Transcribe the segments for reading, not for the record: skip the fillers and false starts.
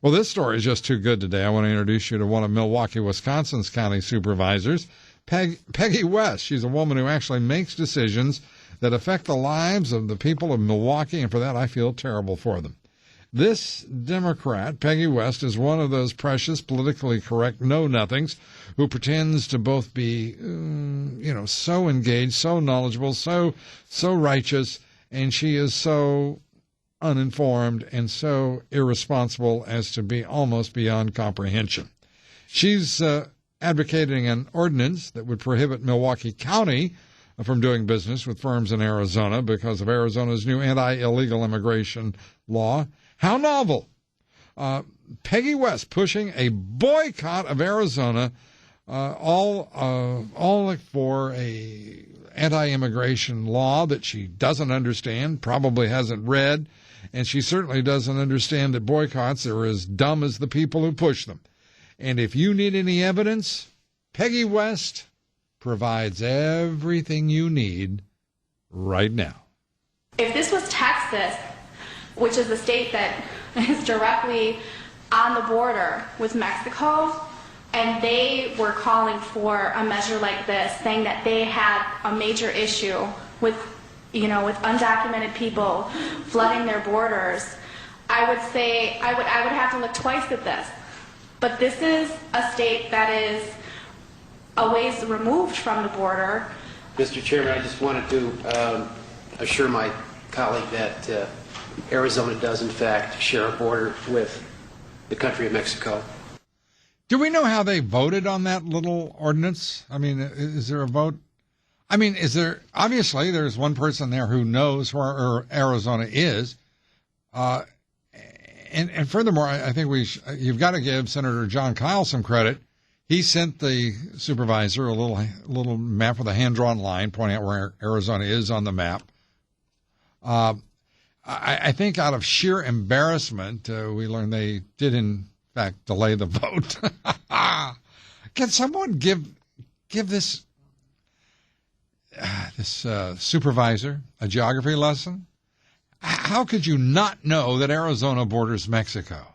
Well, this story is just too good today. I want to introduce you to one of Milwaukee, Wisconsin's county supervisors, Peggy West. She's a woman who actually makes decisions that affect the lives of the people of Milwaukee, and for that I feel terrible for them. This Democrat, Peggy West, is one of those precious, politically correct know-nothings who pretends to both be, so engaged, so knowledgeable, so righteous, and she is so uninformed and so irresponsible as to be almost beyond comprehension. She's advocating an ordinance that would prohibit Milwaukee County from doing business with firms in Arizona because of Arizona's new anti-illegal immigration law. How novel. Peggy West pushing a boycott of Arizona, all for a anti-immigration law that she doesn't understand, probably hasn't read, and she certainly doesn't understand that boycotts are as dumb as the people who push them. And if you need any evidence, Peggy West provides everything you need right now. If this was Texas, which is a state that is directly on the border with Mexico, and they were calling for a measure like this, saying that they had a major issue with undocumented people flooding their borders, I would say I would have to look twice at this. But this is a state that is a ways removed from the border. Mr. Chairman, I just wanted to assure my colleague that Arizona does, in fact, share a border with the country of Mexico. Do we know how they voted on that little ordinance? I mean, is there a vote? I mean, obviously there's one person there who knows where Arizona is. And furthermore, I think you've got to give Senator John Kyle some credit. He sent the supervisor a little map with a hand-drawn line pointing out where Arizona is on the map. I think out of sheer embarrassment, we learned they did, in fact, delay the vote. Can someone give this supervisor a geography lesson? How could you not know that Arizona borders Mexico?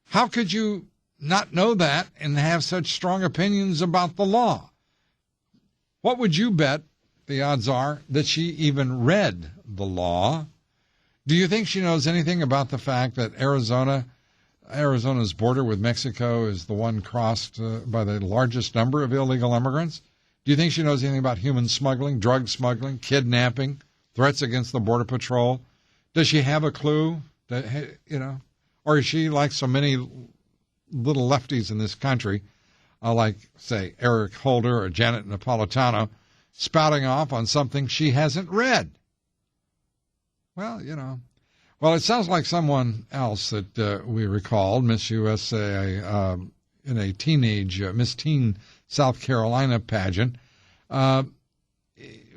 How could you not know that and have such strong opinions about the law? What would you bet the odds are that she even read the law? Do you think she knows anything about the fact that Arizona's border with Mexico is the one crossed by the largest number of illegal immigrants? Do you think she knows anything about human smuggling, drug smuggling, kidnapping, threats against the Border Patrol? Does she have a clue that, or is she like so many little lefties in this country, like, say, Eric Holder or Janet Napolitano, spouting off on something she hasn't read? Well, it sounds like someone else that we recalled, Miss USA, in a teenage Miss Teen South Carolina pageant.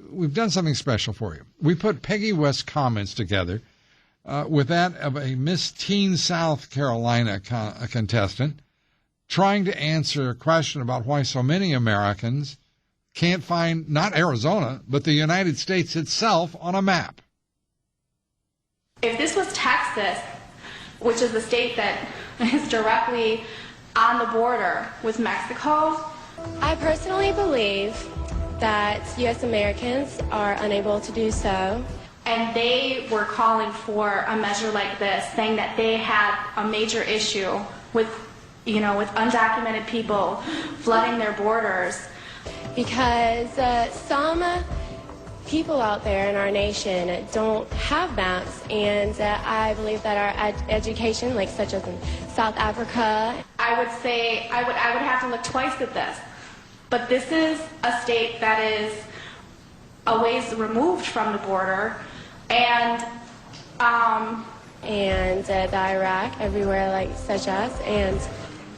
We've done something special for you. We put Peggy West's comments together with that of a Miss Teen South Carolina contestant trying to answer a question about why so many Americans can't find not Arizona, but the United States itself on a map. If this was Texas, which is a state that is directly on the border with Mexico, I personally believe that U.S. Americans are unable to do so. And they were calling for a measure like this, saying that they had a major issue with undocumented people flooding their borders. Because some people out there in our nation don't have maps, and I believe that our education, like such as in South Africa, I would say I would have to look twice at this. But this is a state that is a ways removed from the border, and the Iraq, everywhere like such as, and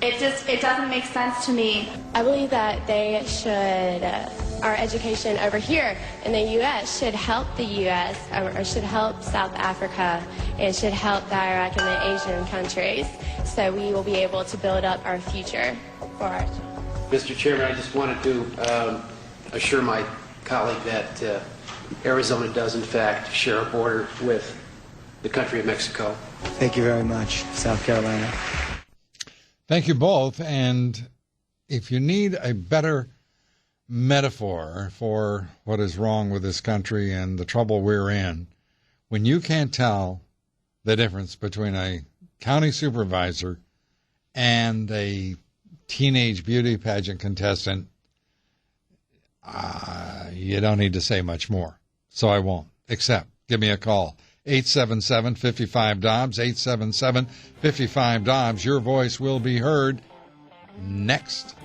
it doesn't make sense to me. I believe that they should, our education over here in the U.S. should help the U.S. or should help South Africa and should help the Iraq and the Asian countries, so we will be able to build up our future for our children. Mr. Chairman, I just wanted to assure my colleague that Arizona does, in fact, share a border with the country of Mexico. Thank you very much, South Carolina. Thank you both. And if you need a better metaphor for what is wrong with this country and the trouble we're in, when you can't tell the difference between a county supervisor and a teenage beauty pageant contestant, you don't need to say much more. So I won't, except give me a call. 877-55-DOBBS, 877-55-DOBBS. Your voice will be heard next.